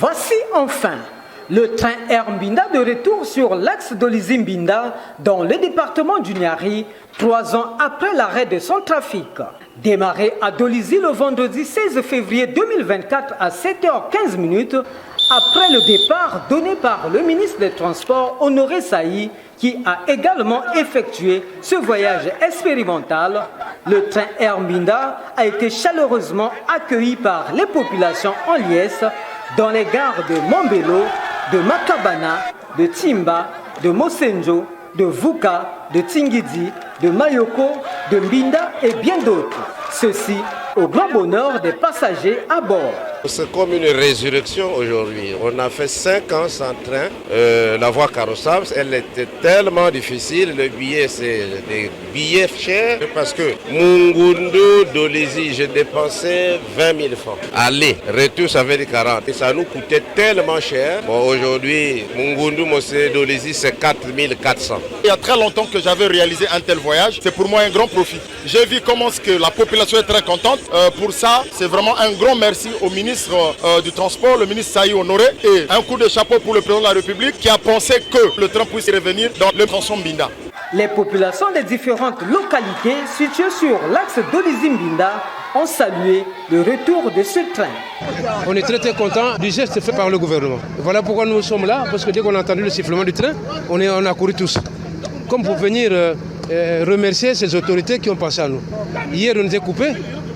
Voici enfin le train Air Mbinda de retour sur l'axe d'Olizi-Mbinda dans le département du Niari, 3 ans après l'arrêt de son trafic. Démarré à Dolizi le vendredi 16 février 2024 à 7h15, après le départ donné par le ministre des Transports Honoré Saï, qui a également effectué ce voyage expérimental, le train Air Mbinda a été chaleureusement accueilli par les populations en liesse dans les gares de Mombelo, de Makabana, de Timba, de Mosenjo, de Vuka, de Tingidi, de Mayoko, de Mbinda et bien d'autres. Ceci au grand bonheur des passagers à bord. C'est comme une résurrection aujourd'hui. On a fait 5 ans sans train. La voie carrossable, elle était tellement difficile. Le billet, c'est des billets chers. Parce que Mungundu, Dolizi, j'ai dépensé 20 000 francs. Aller, retour, ça fait des 40. Et ça nous coûtait tellement cher. Bon, aujourd'hui, Mungundu, Dolizi, c'est 4 400. Il y a très longtemps que j'avais réalisé un tel voyage. C'est pour moi un grand profit. J'ai vu comment la population est très contente. Pour ça, c'est vraiment un grand merci au ministre du Transport, le ministre Saï Honoré, et un coup de chapeau pour le président de la République qui a pensé que le train puisse revenir dans le tronçon Mbinda. Les populations des différentes localités situées sur l'axe d'Olizi-Mbinda ont salué le retour de ce train. On est très contents du geste fait par le gouvernement. Voilà pourquoi nous sommes là, parce que dès qu'on a entendu le sifflement du train, on a couru tous. Comme pour venir remercier ces autorités qui ont pensé à nous. Hier, on était coupés.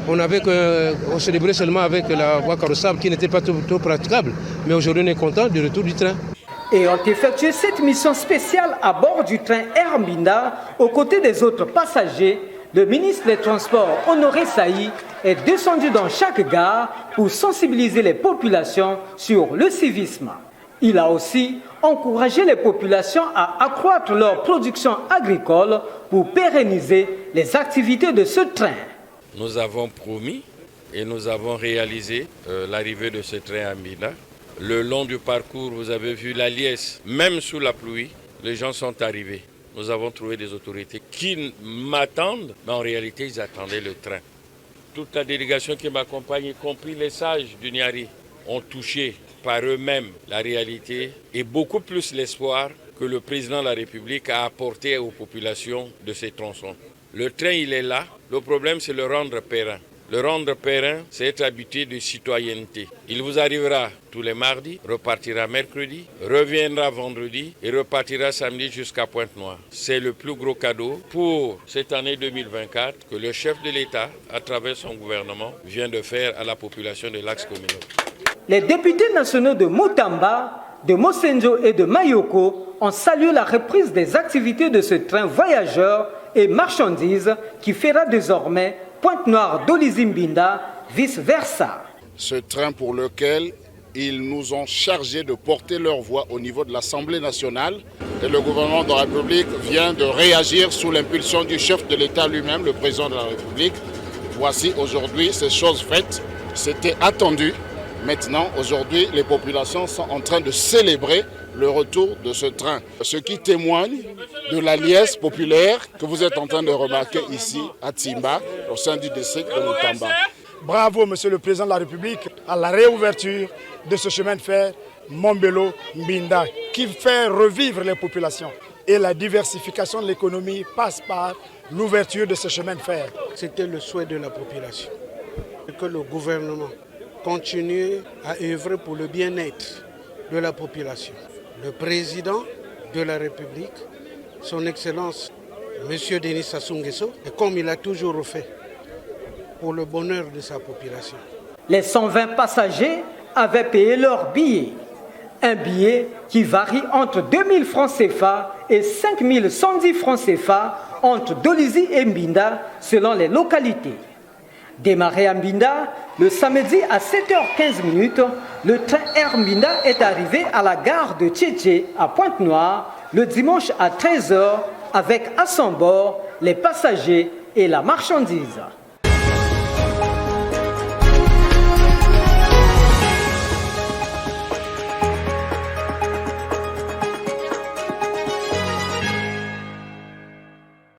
On célébrait seulement avec la voie carrossable qui n'était pas trop praticable. Mais aujourd'hui, on est content du retour du train. Et ont effectué cette mission spéciale à bord du train Air Mbinda, aux côtés des autres passagers. Le ministre des Transports, Honoré Saï, est descendu dans chaque gare pour sensibiliser les populations sur le civisme. Il a aussi encouragé les populations à accroître leur production agricole pour pérenniser les activités de ce train. Nous avons promis et nous avons réalisé l'arrivée de ce train à Mbinda. Le long du parcours, vous avez vu la liesse, même sous la pluie, les gens sont arrivés. Nous avons trouvé des autorités qui m'attendent, mais en réalité, ils attendaient le train. Toute la délégation qui m'accompagne, y compris les sages du Niari, ont touché par eux-mêmes la réalité et beaucoup plus l'espoir que le président de la République a apporté aux populations de ces tronçons. Le train, il est là. Le problème, c'est le rendre périn. Le rendre périn, c'est être habitué de citoyenneté. Il vous arrivera tous les mardis, repartira mercredi, reviendra vendredi et repartira samedi jusqu'à Pointe-Noire. C'est le plus gros cadeau pour cette année 2024 que le chef de l'État, à travers son gouvernement, vient de faire à la population de l'axe communal. Les députés nationaux de Moutamba, de Mosenjo et de Mayoko ont salué la reprise des activités de ce train voyageurs et marchandises qui fera désormais Pointe-Noire d'Olizi-Mbinda, vice-versa. Ce train pour lequel ils nous ont chargés de porter leur voix au niveau de l'Assemblée nationale et le gouvernement de la République vient de réagir sous l'impulsion du chef de l'État lui-même, le président de la République. Voici aujourd'hui ces choses faites. C'était attendu. Maintenant, aujourd'hui, les populations sont en train de célébrer le retour de ce train. Ce qui témoigne de la liesse populaire que vous êtes en train de remarquer ici à Timba, au sein du district de Moutamba. Bravo, Monsieur le Président de la République, à la réouverture de ce chemin de fer Mombelo-Mbinda, qui fait revivre les populations. Et la diversification de l'économie passe par l'ouverture de ce chemin de fer. C'était le souhait de la population, que le gouvernement continue à œuvrer pour le bien-être de la population. Le président de la République, son Excellence, M. Denis Sassou Nguesso, et comme il a toujours fait, pour le bonheur de sa population. Les 120 passagers avaient payé leur billet. Un billet qui varie entre 2000 francs CFA et 5110 francs CFA entre Dolizi et Mbinda selon les localités. Démarré à Mbinda, le samedi à 7h15, le train Air Mbinda est arrivé à la gare de Tchétché à Pointe-Noire le dimanche à 13h avec à son bord les passagers et la marchandise.